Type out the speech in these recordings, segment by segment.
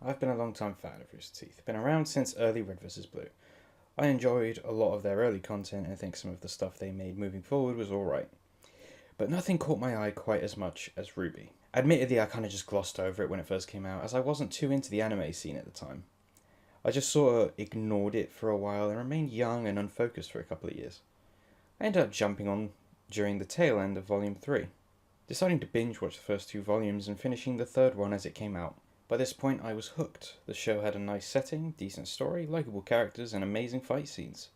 I've been a long-time fan of Roosterteeth. Been around since early Red vs. Blue. I enjoyed a lot of their early content and think some of the stuff they made moving forward was alright. But nothing caught my eye quite as much as RWBY. Admittedly, I kind of just glossed over it when it first came out, as I wasn't too into the anime scene at the time. I just sort of ignored it for a while and remained young and unfocused for a couple of years. I ended up jumping on during the tail end of Volume 3, deciding to binge watch the first two volumes and finishing the third one as it came out. By this point I was hooked. The show had a nice setting, decent story, likeable characters and amazing fight scenes.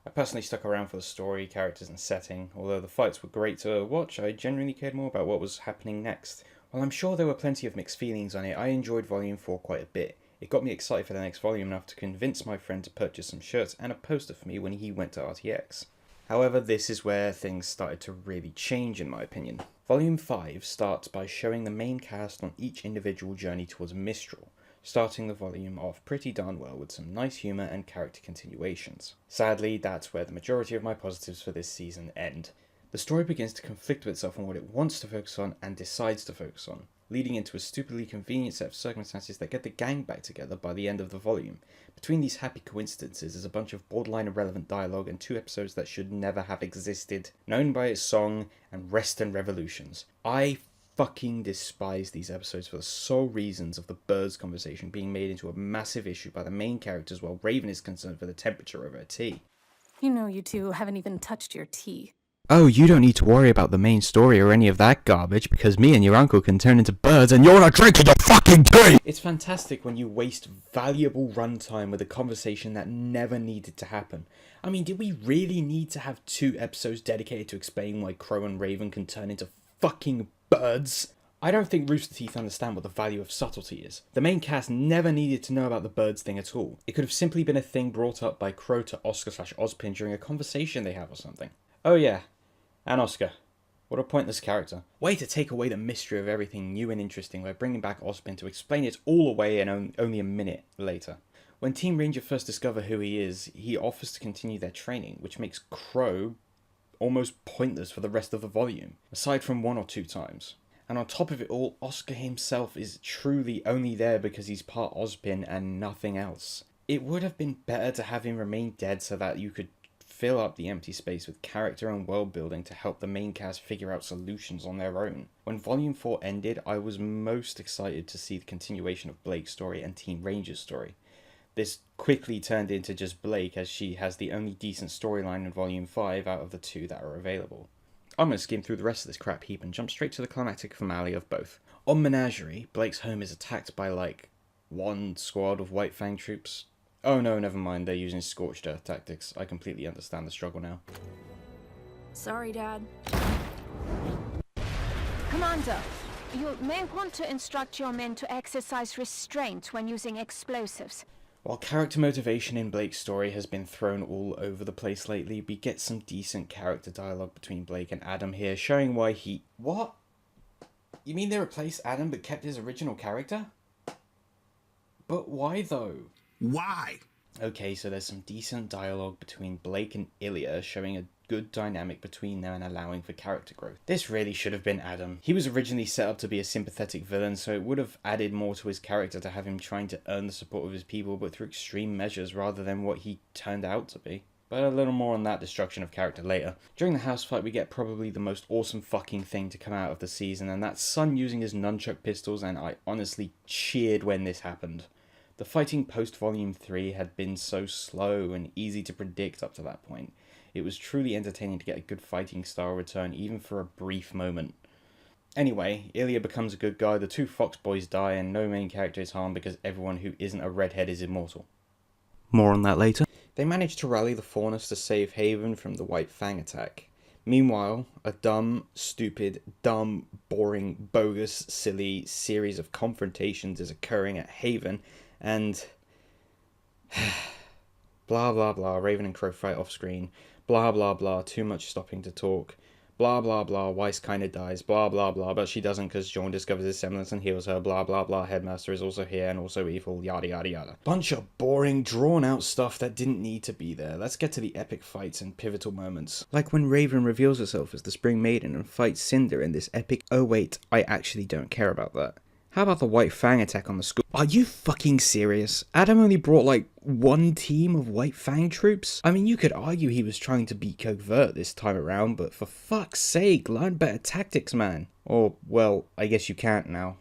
I personally stuck around for the story, characters and setting. Although the fights were great to watch, I genuinely cared more about what was happening next. While I'm sure there were plenty of mixed feelings on it, I enjoyed Volume 4 quite a bit. It got me excited for the next volume enough to convince my friend to purchase some shirts and a poster for me when he went to RTX. However, this is where things started to really change in my opinion. Volume 5 starts by showing the main cast on each individual journey towards Mistral, starting the volume off pretty darn well with some nice humour and character continuations. Sadly, that's where the majority of my positives for this season end. The story begins to conflict with itself on what it wants to focus on and decides to focus on, leading into a stupidly convenient set of circumstances that get the gang back together by the end of the volume. Between these happy coincidences is a bunch of borderline irrelevant dialogue and two episodes that should never have existed, known by its song and Rest and Revolutions. I fucking despise these episodes for the sole reasons of the birds conversation being made into a massive issue by the main characters while Raven is concerned for the temperature of her tea. You know you two haven't even touched your tea. Oh, you don't need to worry about the main story or any of that garbage, because me and your uncle can turn into birds and you're not drinking your fucking tea! It's fantastic when you waste valuable runtime with a conversation that never needed to happen. I mean, did we really need to have 2 episodes dedicated to explain why Crow and Raven can turn into fucking birds? I don't think Roosterteeth understand what the value of subtlety is. The main cast never needed to know about the birds thing at all. It could have simply been a thing brought up by Crow to Oscar/Ozpin during a conversation they have or something. Oh yeah. And Oscar. What a pointless character. Way to take away the mystery of everything new and interesting by bringing back Ozpin to explain it all away in only a minute later. When Team Ranger first discover who he is, he offers to continue their training, which makes Crow almost pointless for the rest of the volume, aside from 1 or 2 times. And on top of it all, Oscar himself is truly only there because he's part Ozpin and nothing else. It would have been better to have him remain dead so that you could fill up the empty space with character and world building to help the main cast figure out solutions on their own. When Volume 4 ended, I was most excited to see the continuation of Blake's story and Team Ranger's story. This quickly turned into just Blake, as she has the only decent storyline in Volume 5 out of the 2 that are available. I'm going to skim through the rest of this crap heap and jump straight to the climactic finale of both. On Menagerie, Blake's home is attacked by like 1 squad of White Fang troops. Oh no, never mind, they're using scorched earth tactics. I completely understand the struggle now. Sorry, Dad. Commander, you may want to instruct your men to exercise restraint when using explosives. While character motivation in Blake's story has been thrown all over the place lately, we get some decent character dialogue between Blake and Adam here, showing why he... What? You mean they replaced Adam but kept his original character? But why though? Why? Okay, so there's some decent dialogue between Blake and Ilya, showing a good dynamic between them and allowing for character growth. This really should have been Adam. He was originally set up to be a sympathetic villain, so it would have added more to his character to have him trying to earn the support of his people, but through extreme measures rather than what he turned out to be. But a little more on that destruction of character later. During the house fight, we get probably the most awesome fucking thing to come out of the season, and that's Sun using his nunchuck pistols, and I honestly cheered when this happened. The fighting post-Volume 3 had been so slow and easy to predict up to that point. It was truly entertaining to get a good fighting style return, even for a brief moment. Anyway, Ilya becomes a good guy, the 2 Fox boys die, and no main character is harmed because everyone who isn't a redhead is immortal. More on that later. They manage to rally the Faunus to save Haven from the White Fang attack. Meanwhile, a dumb, stupid, dumb, boring, bogus, silly series of confrontations is occurring at Haven, and blah blah blah, Raven and Crow fight off screen, blah blah blah, too much stopping to talk, blah blah blah, Weiss kinda dies, blah blah blah, but she doesn't because John discovers his semblance and heals her, blah blah blah, Headmaster is also here and also evil, yada yada yada. Bunch of boring, drawn out stuff that didn't need to be there. Let's get to the epic fights and pivotal moments. Like when Raven reveals herself as the Spring Maiden and fights Cinder in this epic, oh wait, I actually don't care about that. How about the White Fang attack on the school? Are you fucking serious? Adam only brought like one team of White Fang troops? I mean, you could argue he was trying to be covert this time around, but for fuck's sake, learn better tactics, man. Or, well, I guess you can't now.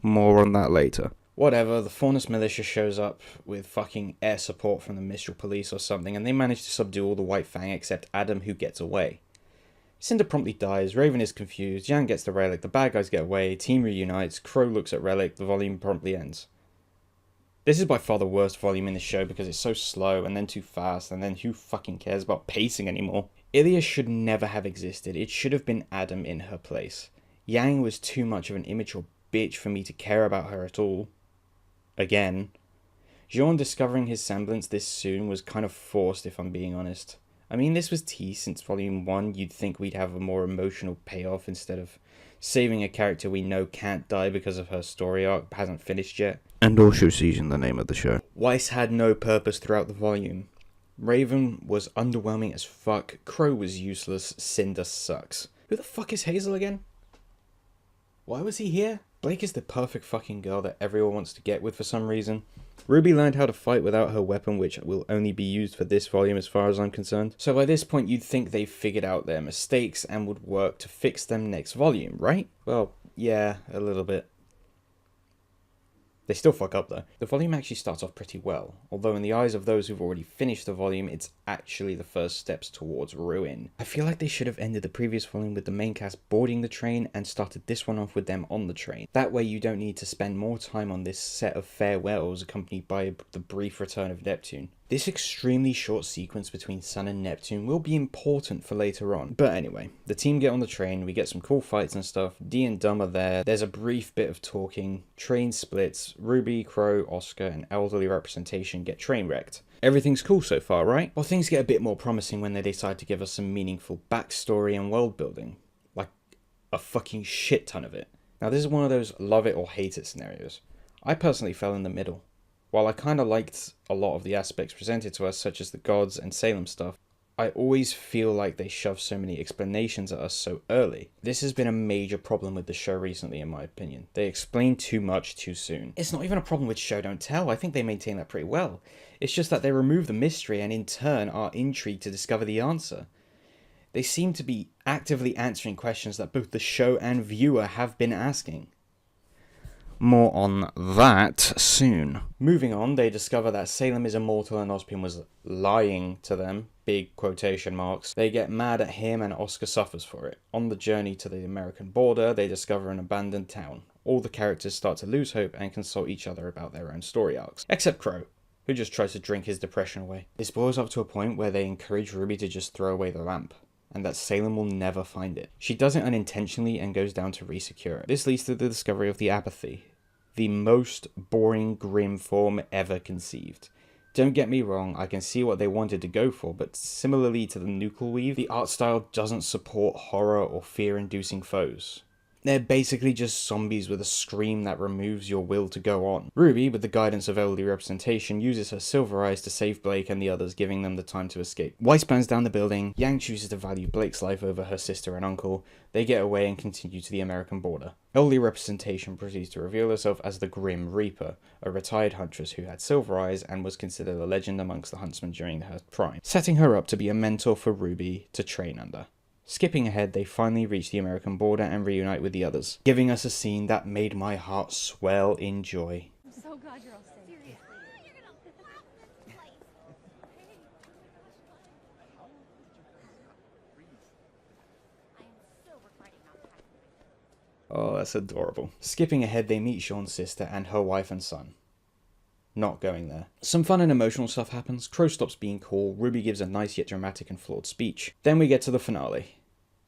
More on that later. Whatever, the Faunus militia shows up with fucking air support from the Mistral police or something, and they manage to subdue all the White Fang except Adam, who gets away. Cinder promptly dies, Raven is confused, Yang gets the relic, the bad guys get away, team reunites, Crow looks at relic, the volume promptly ends. This is by far the worst volume in the show because it's so slow, and then too fast, and then who fucking cares about pacing anymore? Ilya should never have existed, it should have been Adam in her place. Yang was too much of an immature bitch for me to care about her at all. Again. Jean discovering his semblance this soon was kind of forced, if I'm being honest. I mean, this was tea since Volume 1, you'd think we'd have a more emotional payoff instead of saving a character we know can't die because of her story arc hasn't finished yet. And also season the name of the show. Weiss had no purpose throughout the volume. Raven was underwhelming as fuck, Crow was useless, Cinder sucks. Who the fuck is Hazel again? Why was he here? Blake is the perfect fucking girl that everyone wants to get with for some reason. Ruby learned how to fight without her weapon, which will only be used for this volume as far as I'm concerned. So by this point you'd think they've figured out their mistakes and would work to fix them next volume, right? Well, yeah, a little bit. They still fuck up though. The volume actually starts off pretty well, although in the eyes of those who've already finished the volume, it's actually the first steps towards ruin. I feel like they should have ended the previous volume with the main cast boarding the train and started this one off with them on the train. That way you don't need to spend more time on this set of farewells accompanied by the brief return of Neptune. This extremely short sequence between Sun and Neptune will be important for later on. But anyway, the team get on the train, we get some cool fights and stuff, Dee and Dum are there, there's a brief bit of talking, train splits, Ruby, Crow, Oscar and elderly representation get train wrecked. Everything's cool so far, right? Well, things get a bit more promising when they decide to give us some meaningful backstory and world building. Like, a fucking shit ton of it. Now this is one of those love it or hate it scenarios. I personally fell in the middle. While I kinda liked a lot of the aspects presented to us, such as the gods and Salem stuff, I always feel like they shove so many explanations at us so early. This has been a major problem with the show recently in my opinion. They explain too much too soon. It's not even a problem with show don't tell, I think they maintain that pretty well. It's just that they remove the mystery and in turn are intrigued to discover the answer. They seem to be actively answering questions that both the show and viewer have been asking. More on that soon. Moving on, they discover that Salem is immortal and Ozpin was lying to them, big quotation marks. They get mad at him and Oscar suffers for it. On the journey to the American border, they discover an abandoned town. All the characters start to lose hope and consult each other about their own story arcs. Except Crow, who just tries to drink his depression away. This boils up to a point where they encourage Ruby to just throw away the lamp, and that Salem will never find it. She does it unintentionally and goes down to resecure it. This leads to the discovery of the apathy. The most boring, grim form ever conceived. Don't get me wrong, I can see what they wanted to go for, but similarly to the Nuclear Weave, the art style doesn't support horror or fear-inducing foes. They're basically just zombies with a scream that removes your will to go on. Ruby, with the guidance of elderly representation, uses her silver eyes to save Blake and the others, giving them the time to escape. Weiss burns down the building, Yang chooses to value Blake's life over her sister and uncle, they get away and continue to the American border. Elderly representation proceeds to reveal herself as the Grim Reaper, a retired huntress who had silver eyes and was considered a legend amongst the huntsmen during her prime, setting her up to be a mentor for Ruby to train under. Skipping ahead, they finally reach the American border and reunite with the others, giving us a scene that made my heart swell in joy. I'm so glad you're all safe. Seriously. Oh, that's adorable. Skipping ahead, they meet Sean's sister and her wife and son. Not going there. Some fun and emotional stuff happens, Crow stops being cool, Ruby gives a nice yet dramatic and flawed speech. Then we get to the finale,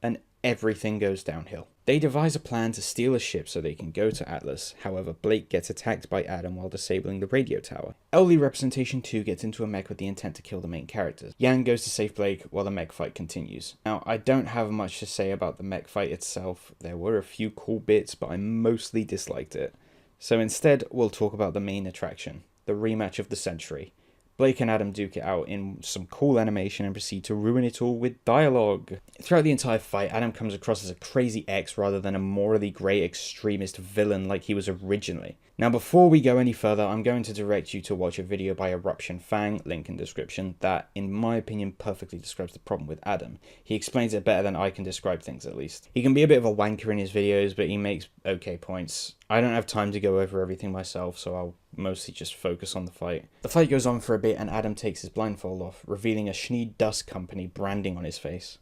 and everything goes downhill. They devise a plan to steal a ship so they can go to Atlas, however Blake gets attacked by Adam while disabling the radio tower. Elderly Representation 2 gets into a mech with the intent to kill the main characters. Yang goes to save Blake while the mech fight continues. Now, I don't have much to say about the mech fight itself, there were a few cool bits, but I mostly disliked it. So instead, we'll talk about the main attraction, the rematch of the century. Blake and Adam duke it out in some cool animation and proceed to ruin it all with dialogue. Throughout the entire fight, Adam comes across as a crazy ex rather than a morally grey extremist villain like he was originally. Now before we go any further, I'm going to direct you to watch a video by Eruption Fang, link in description, that in my opinion perfectly describes the problem with Adam. He explains it better than I can describe things at least. He can be a bit of a wanker in his videos, but he makes okay points. I don't have time to go over everything myself, so I'll mostly just focus on the fight. The fight goes on for a bit and Adam takes his blindfold off, revealing a Schneid Dust Company branding on his face.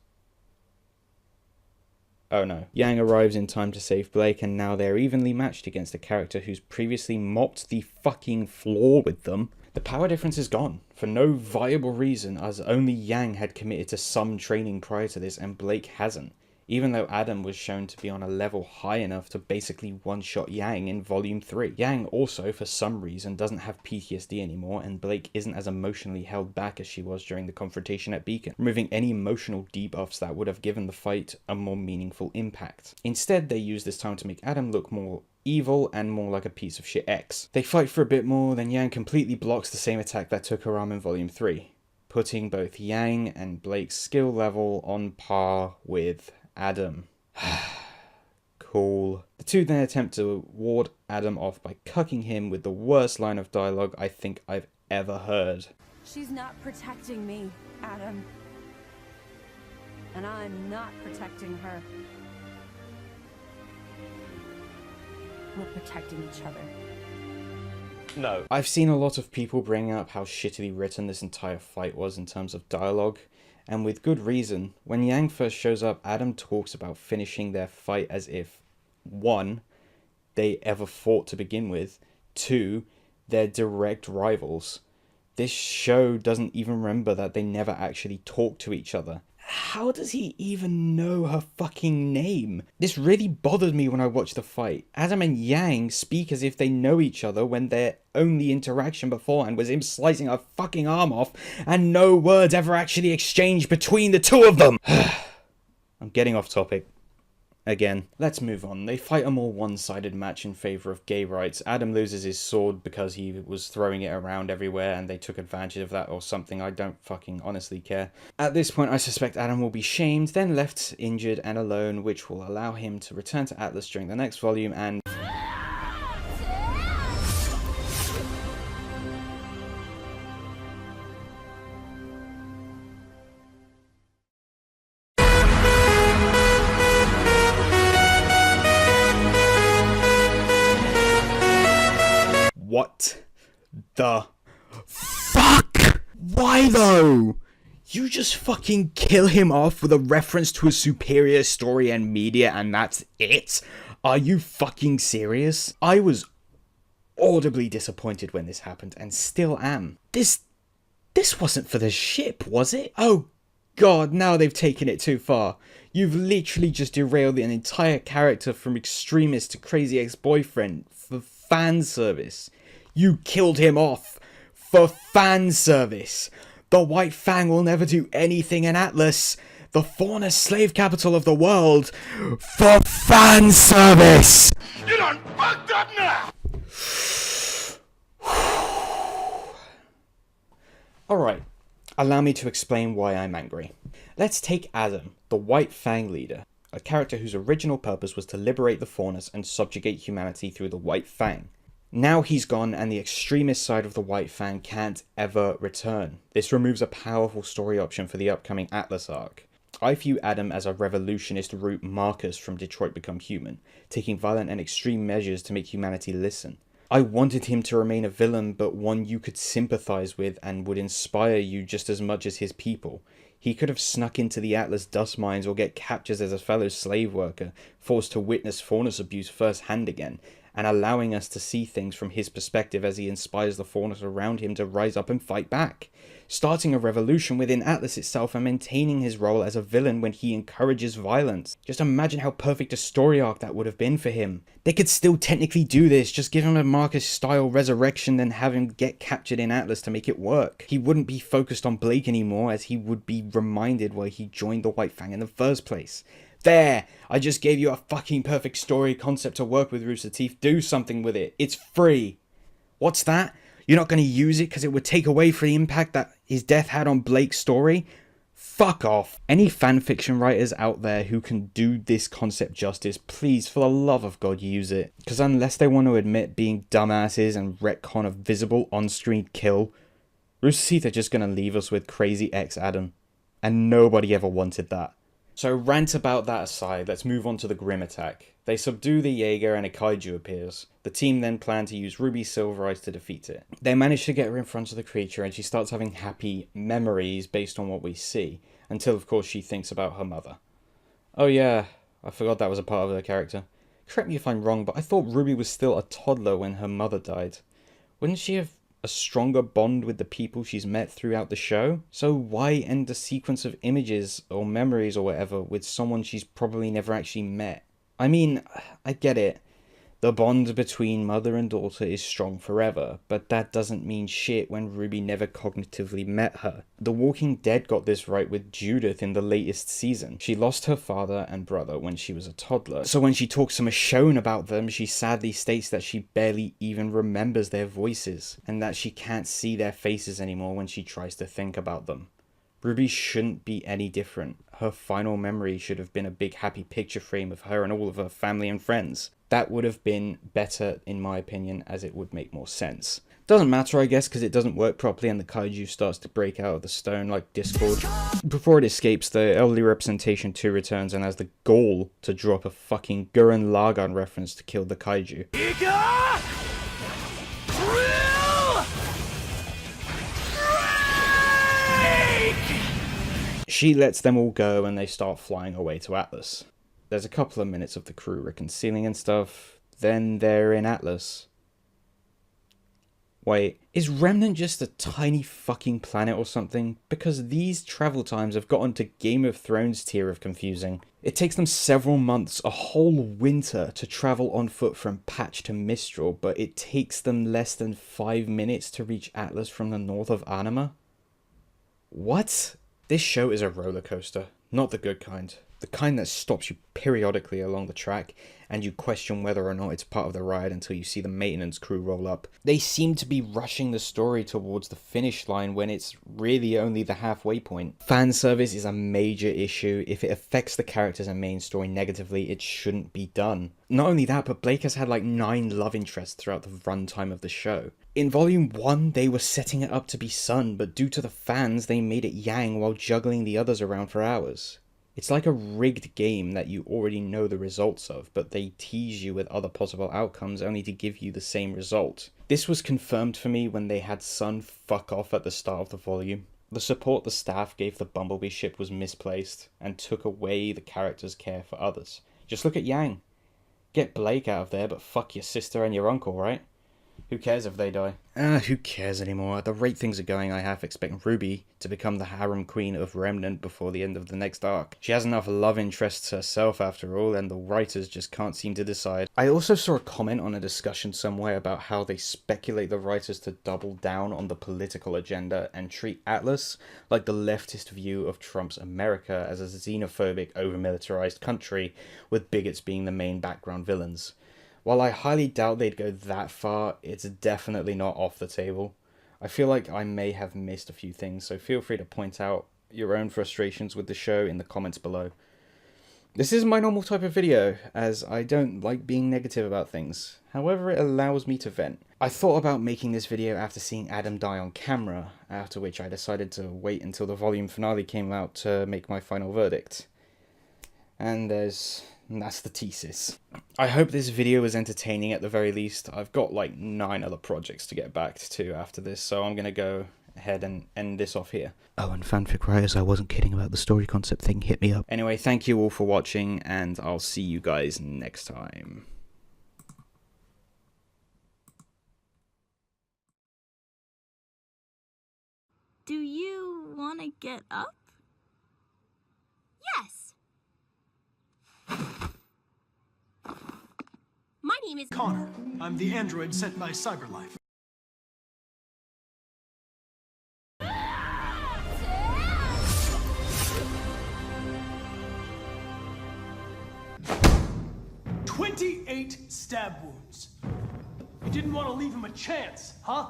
Oh no. Yang arrives in time to save Blake, and now they're evenly matched against a character who's previously mopped the fucking floor with them. The power difference is gone, for no viable reason, as only Yang had committed to some training prior to this and Blake hasn't. Even though Adam was shown to be on a level high enough to basically one-shot Yang in Volume 3. Yang also, for some reason, doesn't have PTSD anymore, and Blake isn't as emotionally held back as she was during the confrontation at Beacon, removing any emotional debuffs that would have given the fight a more meaningful impact. Instead, they use this time to make Adam look more evil and more like a piece of shit ex. They fight for a bit more, then Yang completely blocks the same attack that took her arm in Volume 3, putting both Yang and Blake's skill level on par with Adam. Cool. The two then attempt to ward Adam off by cucking him with the worst line of dialogue I think I've ever heard. She's not protecting me, Adam. And I'm not protecting her. We're protecting each other. No. I've seen a lot of people bring up how shittily written this entire fight was in terms of dialogue, and with good reason. When Yang first shows up, Adam talks about finishing their fight as if 1. They ever fought to begin with, 2. They're direct rivals. This show doesn't even remember that they never actually talked to each other. How does he even know her fucking name? This really bothered me when I watched the fight. Adam and Yang speak as if they know each other when their only interaction beforehand was him slicing her fucking arm off and no words ever actually exchanged between the two of them. I'm getting off topic. Again, let's move on. They fight a more one-sided match in favour of gay rights. Adam loses his sword because he was throwing it around everywhere and they took advantage of that or something. I don't fucking honestly care. At this point, I suspect Adam will be shamed, then left injured and alone, which will allow him to return to Atlas during the next volume and... What the fuck? Why though? You just fucking kill him off with a reference to a superior story and media and that's it? Are you fucking serious? I was audibly disappointed when this happened and still am. This wasn't for the ship, was it? Oh god, now they've taken it too far. You've literally just derailed an entire character from extremist to crazy ex-boyfriend for fan service. You killed him off for fan service. The White Fang will never do anything in Atlas, the fauna slave capital of the world, for fan service. You done fucked up now! Alright, allow me to explain why I'm angry. Let's take Adam, the White Fang leader, a character whose original purpose was to liberate the faunas and subjugate humanity through the White Fang. Now he's gone and the extremist side of the White Fang can't ever return. This removes a powerful story option for the upcoming Atlas arc. I view Adam as a revolutionist root Marcus from Detroit Become Human, taking violent and extreme measures to make humanity listen. I wanted him to remain a villain, but one you could sympathize with and would inspire you just as much as his people. He could have snuck into the Atlas dust mines or get captured as a fellow slave worker, forced to witness faunus abuse firsthand again, and allowing us to see things from his perspective as he inspires the faunas around him to rise up and fight back. Starting a revolution within Atlas itself and maintaining his role as a villain when he encourages violence. Just imagine how perfect a story arc that would have been for him. They could still technically do this, just give him a Marcus-style resurrection then have him get captured in Atlas to make it work. He wouldn't be focused on Blake anymore as he would be reminded why he joined the White Fang in the first place. There! I just gave you a fucking perfect story concept to work with, Roosterteeth. Do something with it. It's free. What's that? You're not going to use it because it would take away from the impact that his death had on Blake's story? Fuck off. Any fanfiction writers out there who can do this concept justice, please, for the love of God, use it. Because unless they want to admit being dumbasses and retcon a visible on-screen kill, Roosterteeth are just going to leave us with crazy ex-Adam. And nobody ever wanted that. So rant about that aside, let's move on to the Grim attack. They subdue the Jaeger and a kaiju appears. The team then plan to use Ruby's Silver Eyes to defeat it. They manage to get her in front of the creature and she starts having happy memories based on what we see, until of course she thinks about her mother. Oh yeah, I forgot that was a part of her character. Correct me if I'm wrong, but I thought Ruby was still a toddler when her mother died. Wouldn't she have a stronger bond with the people she's met throughout the show? So why end a sequence of images or memories or whatever with someone she's probably never actually met? I mean, I get it. The bond between mother and daughter is strong forever, but that doesn't mean shit when Ruby never cognitively met her. The Walking Dead got this right with Judith in the latest season. She lost her father and brother when she was a toddler, so when she talks to Michonne about them, she sadly states that she barely even remembers their voices, and that she can't see their faces anymore when she tries to think about them. Ruby shouldn't be any different. Her final memory should have been a big happy picture frame of her and all of her family and friends. That would have been better in my opinion, as it would make more sense. Doesn't matter I guess because it doesn't work properly and the kaiju starts to break out of the stone like Discord. Before it escapes, the Elderly Representation 2 returns and has the gall to drop a fucking Gurren Lagann reference to kill the kaiju. She lets them all go and they start flying away to Atlas. There's a couple of minutes of the crew reconciling and stuff, then they're in Atlas. Wait, is Remnant just a tiny fucking planet or something? Because these travel times have gotten to Game of Thrones tier of confusing. It takes them several months, a whole winter, to travel on foot from Patch to Mistral, but it takes them less than 5 minutes to reach Atlas from the north of Anima? What? This show is a roller coaster, not the good kind. The kind that stops you periodically along the track and you question whether or not it's part of the ride until you see the maintenance crew roll up. They seem to be rushing the story towards the finish line when it's really only the halfway point. Fan service is a major issue. If it affects the characters and main story negatively, it shouldn't be done. Not only that, but Blake has had like 9 love interests throughout the runtime of the show. In Volume 1, they were setting it up to be Sun, but due to the fans, they made it Yang while juggling the others around for hours. It's like a rigged game that you already know the results of, but they tease you with other possible outcomes only to give you the same result. This was confirmed for me when they had Sun fuck off at the start of the volume. The support the staff gave the Bumblebee ship was misplaced, and took away the character's care for others. Just look at Yang. Get Blake out of there, but fuck your sister and your uncle, right? Who cares if they die? Who cares anymore? At the rate things are going, I half expect Ruby to become the harem queen of Remnant before the end of the next arc. She has enough love interests herself after all, and the writers just can't seem to decide. I also saw a comment on a discussion somewhere about how they speculate the writers to double down on the political agenda and treat Atlas like the leftist view of Trump's America as a xenophobic, over-militarized country, with bigots being the main background villains. While I highly doubt they'd go that far, it's definitely not off the table. I feel like I may have missed a few things, so feel free to point out your own frustrations with the show in the comments below. This isn't my normal type of video, as I don't like being negative about things. However, it allows me to vent. I thought about making this video after seeing Adam die on camera, after which I decided to wait until the volume finale came out to make my final verdict. And that's the thesis. I hope this video was entertaining at the very least. I've got like 9 other projects to get back to after this, so I'm gonna go ahead and end this off here. Oh, and fanfic writers, I wasn't kidding about the story concept thing, hit me up. Anyway, thank you all for watching, and I'll see you guys next time. Do you want to get up? Yes. My name is Connor. I'm the android sent by CyberLife. "28 stab wounds. You didn't want to leave him a chance, huh?